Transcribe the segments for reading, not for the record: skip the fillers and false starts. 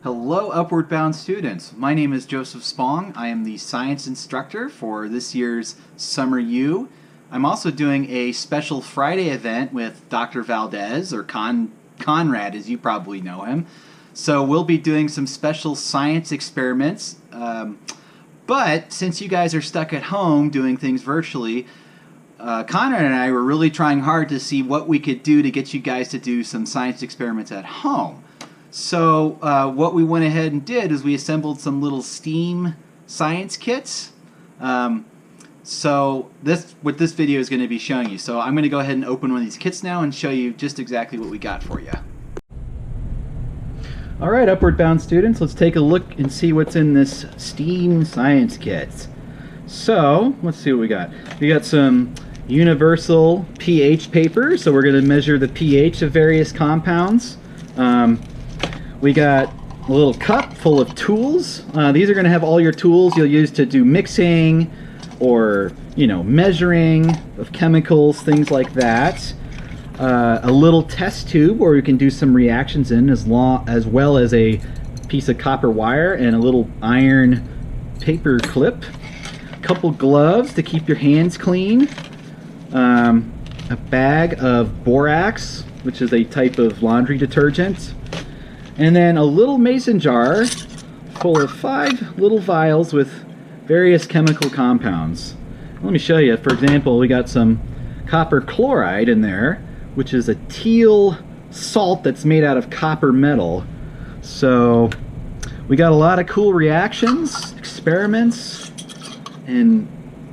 Hello, Upward Bound students. My name is Joseph Spong. I am the science instructor for this year's Summer U. I'm also doing a special Friday event with Dr. Valdez, or Conrad as you probably know him. So we'll be doing some special science experiments. But since you guys are stuck at home doing things virtually, Conrad and I were really trying hard to see what we could do to get you guys to do some science experiments at home. So what we went ahead and did is we assembled some little STEAM science kits. So what this video is going to be showing you. So I'm going to go ahead and open one of these kits now and show you just exactly what we got for you. All right, Upward Bound students, let's take a look and see what's in this STEAM science kit. So let's see what we got. We got some universal pH paper, so we're going to measure the pH of various compounds. We got a little cup full of tools. These are going to have all your tools you'll use to do mixing or, measuring of chemicals, things like that. A little test tube where we can do some reactions in, as well as a piece of copper wire and a little iron paper clip. A couple gloves to keep your hands clean. A bag of borax, which is a type of laundry detergent. And then a little mason jar full of 5 little vials with various chemical compounds. Let me show you. For example, we got some copper chloride in there, which is a teal salt that's made out of copper metal. So we got a lot of cool reactions, experiments, and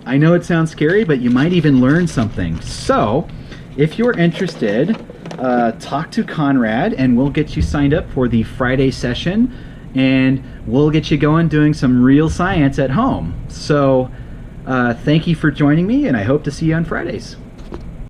I know it sounds scary, but you might even learn something. So if you're interested, talk to Conrad and we'll get you signed up for the Friday session, and we'll get you going doing some real science at home. So thank you for joining me, and I hope to see you on Fridays.